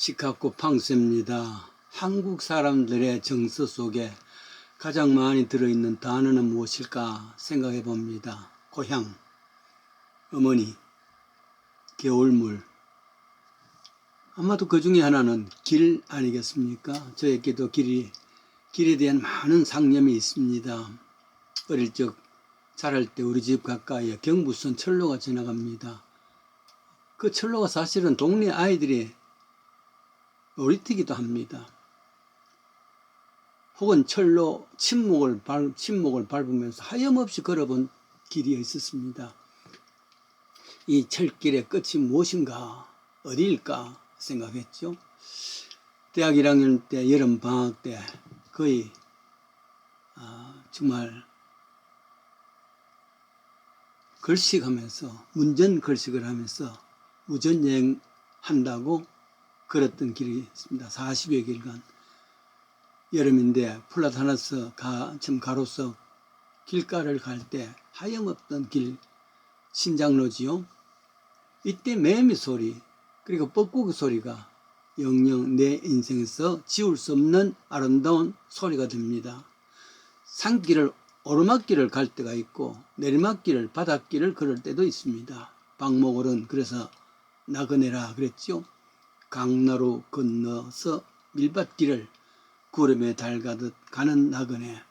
시카고 팡스입니다. 한국 사람들의 정서 속에 가장 많이 들어있는 단어는 무엇일까 생각해 봅니다. 고향, 어머니, 겨울물. 아마도 그 중에 하나는 길 아니겠습니까? 저에게도 길에 대한 많은 상념이 있습니다. 어릴 적 자랄 때 우리 집 가까이에 경부선 철로가 지나갑니다. 그 철로가 사실은 동네 아이들이 놀이터기도 합니다. 혹은 철로 침묵을 밟으면서 하염없이 걸어본 길이 있었습니다. 이 철길의 끝이 무엇인가, 어디일까 생각했죠. 대학 1학년 때 여름 방학 때 거의 정말 걸식하면서 문전 걸식을 하면서 무전여행 한다고 걸었던 길이 있습니다. 40여 길간. 여름인데 플라타나스 가로서 길가를 갈 때 하염없던 길, 신장로지요. 이때 매미 소리 그리고 뻐꾸기 소리가 영영 내 인생에서 지울 수 없는 아름다운 소리가 됩니다. 산길을 오르막길을 갈 때가 있고 내리막길을 바닷길을 걸을 때도 있습니다. 박목월은 그래서 나그네라 그랬죠. 강나루 건너서 밀밭길을 구름에 달가듯 가는 나그네.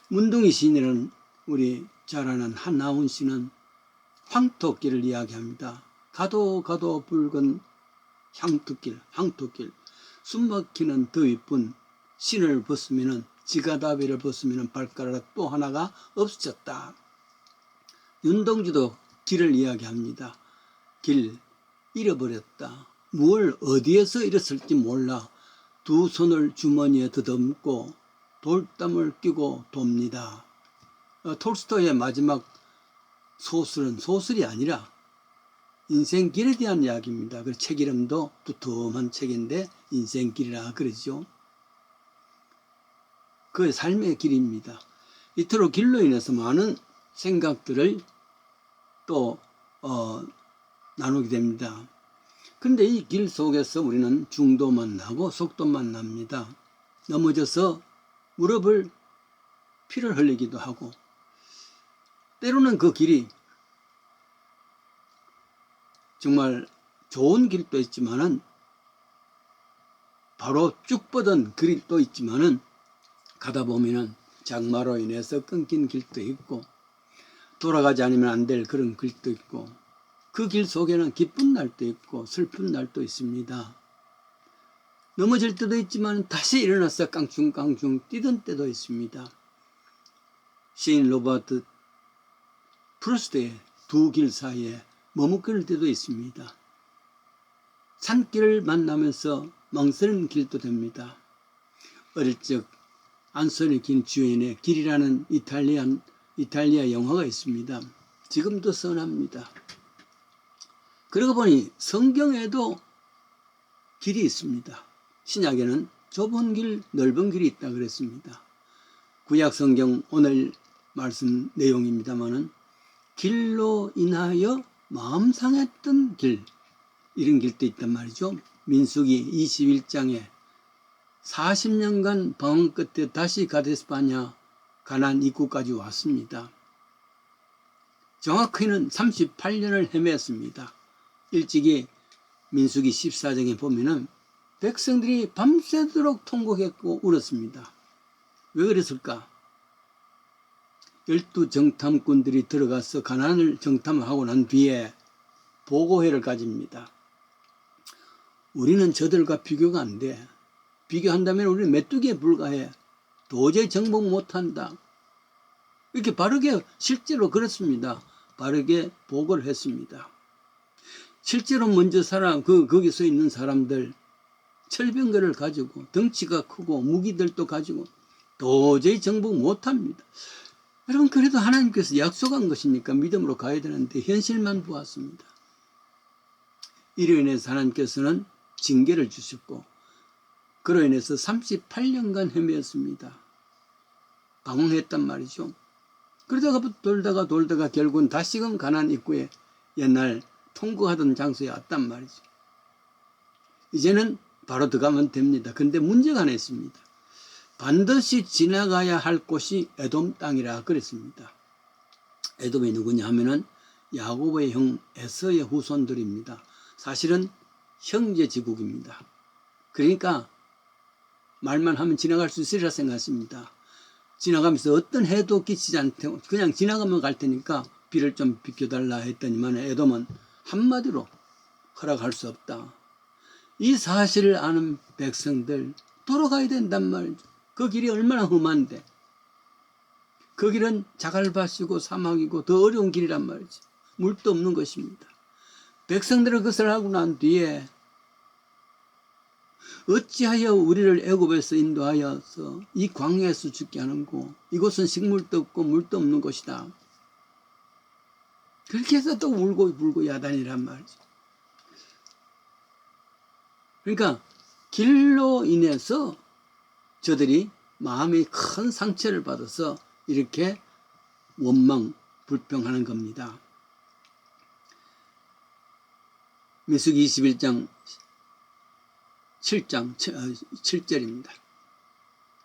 문둥이 시인이라는 우리 잘 아는 한나훈 씨는 황토길을 이야기합니다. 가도 붉은 황토길. 숨막히는 더위뿐 신을 벗으면은 지가다비를 벗으면은 발가락 또 하나가 없어졌다. 윤동주도 길을 이야기합니다. 길 잃어버렸다. 뭘 어디에서 잃었을지 몰라 두 손을 주머니에 더듬고 돌담을 끼고 돕니다. 톨스토이의 마지막 소설은 소설이 아니라 인생길에 대한 이야기입니다. 그 책 이름도 두툼한 책인데 인생길이라 그러죠. 그 삶의 길입니다. 이토록 길로 인해서 많은 생각들을 또 나누게 됩니다. 그런데 이 길 속에서 우리는 중도 만나고 속도 만납니다. 넘어져서 무릎을 피를 흘리기도 하고 때로는 그 길이 정말 좋은 길도 있지만은 바로 쭉 뻗은 길도 있지만은 가다 보면은 장마로 인해서 끊긴 길도 있고 돌아가지 않으면 안 될 그런 길도 있고 그 길 속에는 기쁜 날도 있고 슬픈 날도 있습니다. 넘어질 때도 있지만 다시 일어나서 깡충깡충 뛰던 때도 있습니다. 시인 로버트 프루스트의 두 길 사이에 머뭇거릴 때도 있습니다. 산길을 만나면서 망설이는 길도 됩니다. 어릴 적 안소니 긴 주연의 길이라는 이탈리아 영화가 있습니다. 지금도 선합니다. 그러고 보니 성경에도 길이 있습니다. 신약에는 좁은 길, 넓은 길이 있다 그랬습니다. 구약 성경 오늘 말씀 내용입니다만은 길로 인하여 마음 상했던 길, 이런 길도 있단 말이죠. 민수기 21장에 40년간 방황 끝에 다시 가데스바냐 가나안 입구까지 왔습니다. 정확히는 38년을 헤맸습니다. 일찍이 민수기 14장에 보면은 백성들이 밤새도록 통곡했고 울었습니다. 왜 그랬을까? 12정탐꾼들이 들어가서 가나안을 정탐하고 난 뒤에 보고회를 가집니다. 우리는 저들과 비교가 안 돼. 비교한다면 우리는 메뚜기에 불과해. 도저히 정복 못한다. 이렇게 바르게 실제로 그렇습니다. 바르게 보고를 했습니다. 실제로 먼저 거기 서 있는 사람들 철병거를 가지고 덩치가 크고 무기들도 가지고 도저히 정복 못합니다. 여러분 그래도 하나님께서 약속한 것이니까 믿음으로 가야 되는데 현실만 보았습니다. 이로 인해서 하나님께서는 징계를 주셨고 그로 인해서 38년간 헤매었습니다. 방황했단 말이죠. 그러다가 돌다가 결국은 다시금 가나안 입구에 옛날 통곡하던 장소에 왔단 말이죠. 이제는 바로 들어가면 됩니다. 근데 문제가 하나 있습니다. 반드시 지나가야 할 곳이 에돔 땅이라 그랬습니다. 에돔이 누구냐 하면은 야곱의 형 에서의 후손들입니다. 사실은 형제 지국입니다. 그러니까 말만 하면 지나갈 수 있으리라 생각했습니다. 지나가면서 어떤 해도 끼치지 않고 그냥 지나가면 갈 테니까 비를 좀 비켜달라 했더니만 에돔은 한마디로 허락할 수 없다. 이 사실을 아는 백성들 돌아가야 된단 말이죠. 그 길이 얼마나 험한데 그 길은 자갈밭이고 사막이고 더 어려운 길이란 말이죠. 물도 없는 것입니다. 백성들은 그것을 하고 난 뒤에 어찌하여 우리를 애굽에서 인도하여서 이 광야에서 죽게 하는고 이곳은 식물도 없고 물도 없는 곳이다. 그렇게 해서 또 울고 불고 야단이란 말이죠. 그러니까 길로 인해서 저들이 마음이 큰 상처를 받아서 이렇게 원망 불평하는 겁니다. 민수기 21장 7절입니다.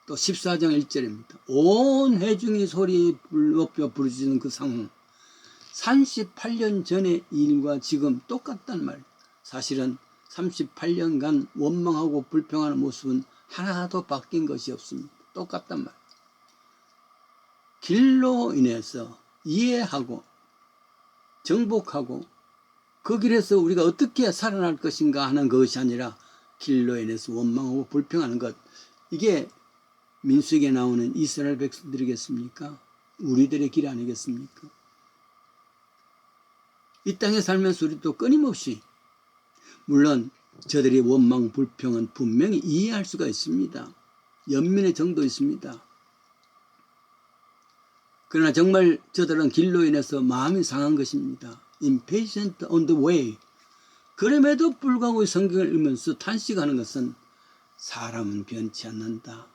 또 14장 1절입니다. 온 회중이 소리 높여 부르짖는 그 상황 38년 전의 일과 지금 똑같단 말이에요. 사실은 38년간 원망하고 불평하는 모습은 하나도 바뀐 것이 없습니다. 똑같단 말이에요. 길로 인해서 이해하고 정복하고 그 길에서 우리가 어떻게 살아날 것인가 하는 것이 아니라 길로 인해서 원망하고 불평하는 것, 이게 민수기에 나오는 이스라엘 백성들이겠습니까? 우리들의 길 아니겠습니까? 이 땅에 살면서 우리도 끊임없이 물론 저들의 원망 불평은 분명히 이해할 수가 있습니다. 연민의 정도 있습니다. 그러나 정말 저들은 길로 인해서 마음이 상한 것입니다. Impatient on the way. 그럼에도 불구하고 성경을 읽으면서 탄식하는 것은 사람은 변치 않는다.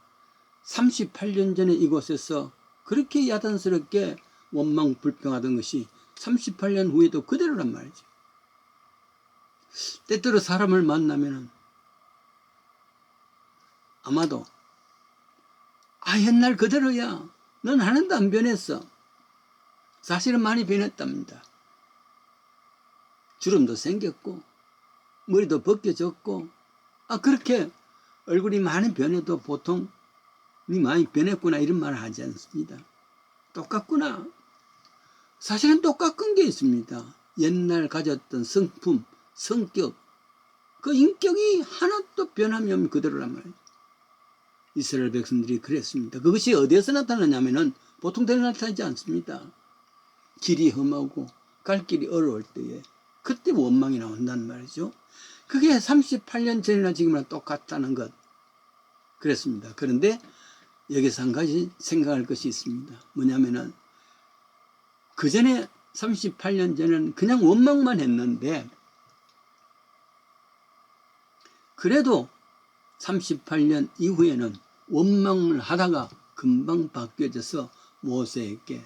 38년 전에 이곳에서 그렇게 야단스럽게 원망 불평하던 것이 38년 후에도 그대로란 말이죠. 때때로 사람을 만나면 아마도 옛날 그대로야. 넌 하나도 안 변했어. 사실은 많이 변했답니다. 주름도 생겼고 머리도 벗겨졌고 그렇게 얼굴이 많이 변해도 보통 니 많이 변했구나 이런 말을 하지 않습니다. 똑같구나. 사실은 똑같은 게 있습니다. 옛날 가졌던 성품, 성격, 그 인격이 하나도 변함이 없는 그대로란 말이에요. 이스라엘 백성들이 그랬습니다. 그것이 어디에서 나타나냐면은 보통 대로 나타나지 않습니다. 길이 험하고 갈 길이 어려울 때에 그때 원망이 나온다는 말이죠. 그게 38년 전이나 지금이나 똑같다는 것. 그랬습니다. 그런데 여기서 한 가지 생각할 것이 있습니다. 뭐냐면은 그 전에 38년 전에는 그냥 원망만 했는데 그래도 38년 이후에는 원망을 하다가 금방 바뀌어져서 모세에게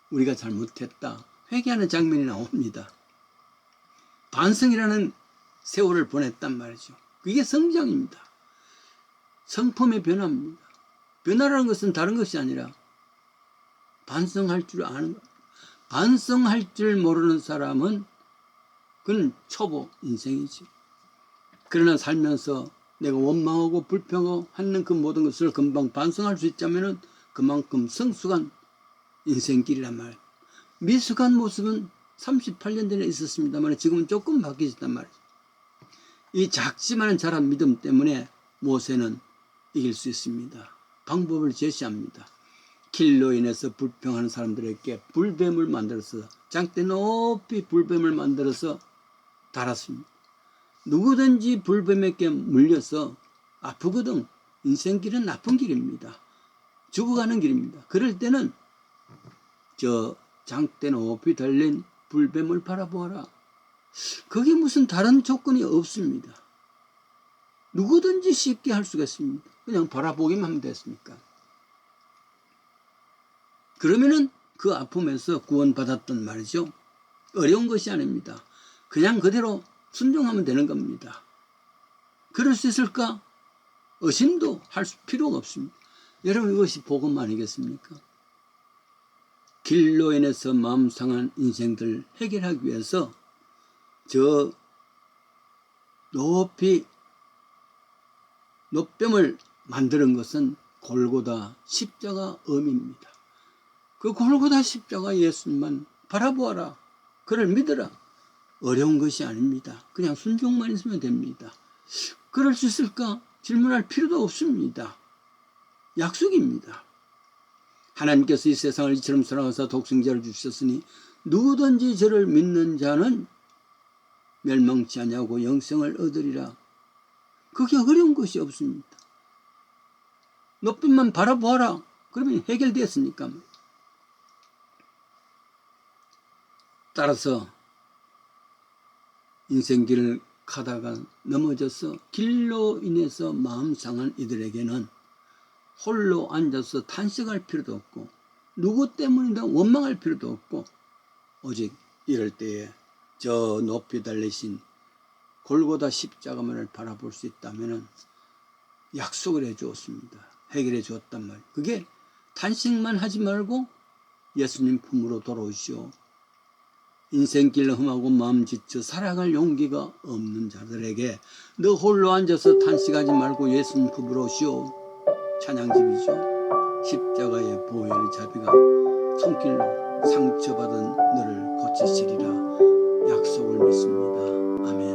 우리가 잘못했다 회개하는 장면이 나옵니다. 반성이라는 세월을 보냈단 말이죠. 그게 성장입니다. 성품의 변화입니다. 변화라는 것은 다른 것이 아니라 반성할 줄 아는 것. 반성할 줄 모르는 사람은 그건 초보 인생이지. 그러나 살면서 내가 원망하고 불평하고 하는 그 모든 것을 금방 반성할 수 있자면 그만큼 성숙한 인생길이란 말이에요. 미숙한 모습은 38년 전에 있었습니다만 지금은 조금 바뀌었단 말이에요. 이 작지만은 자란 믿음 때문에 모세는 이길 수 있습니다. 방법을 제시합니다. 길로 인해서 불평하는 사람들에게 불뱀을 만들어서 장대 높이 불뱀을 만들어서 달았습니다. 누구든지 불뱀에게 물려서 아프거든. 인생길은 나쁜 길입니다. 죽어가는 길입니다. 그럴 때는 저 장대 높이 달린 불뱀을 바라보아라. 그게 무슨 다른 조건이 없습니다. 누구든지 쉽게 할 수가 있습니다. 그냥 바라보기만 하면 됐습니까? 그러면은 그 아픔에서 구원받았단 말이죠. 어려운 것이 아닙니다. 그냥 그대로 순종하면 되는 겁니다. 그럴 수 있을까? 의심도 할 필요가 없습니다. 여러분, 이것이 복음 아니겠습니까? 길로 인해서 마음 상한 인생들 해결하기 위해서 저 노뱀을 만드는 것은 골고다 십자가 의미입니다. 그 골고다 십자가 예수님만 바라보아라. 그를 믿어라. 어려운 것이 아닙니다. 그냥 순종만 있으면 됩니다. 그럴 수 있을까? 질문할 필요도 없습니다. 약속입니다. 하나님께서 이 세상을 이처럼 사랑하사 독생자를 주셨으니 누구든지 저를 믿는 자는 멸망치 아니하고 영생을 얻으리라. 그게 어려운 것이 없습니다. 높이만 바라보아라. 그러면 해결되었으니까. 따라서 인생길을 가다가 넘어져서 길로 인해서 마음 상한 이들에게는 홀로 앉아서 탄식할 필요도 없고 누구 때문이든 원망할 필요도 없고 오직 이럴 때에 저 높이 달리신 골고다 십자가만을 바라볼 수 있다면 약속을 해 주었습니다. 해결해 주었단 말이에요. 그게 탄식만 하지 말고 예수님 품으로 돌아오시오. 인생길 험하고 마음 지쳐 살아갈 용기가 없는 자들에게 너 홀로 앉아서 탄식하지 말고 예수님 품으로 오시오. 찬양집이죠. 십자가의 보혈의 자비가 손길로 상처받은 너를 고치시리라. 약속을 믿습니다. 아멘.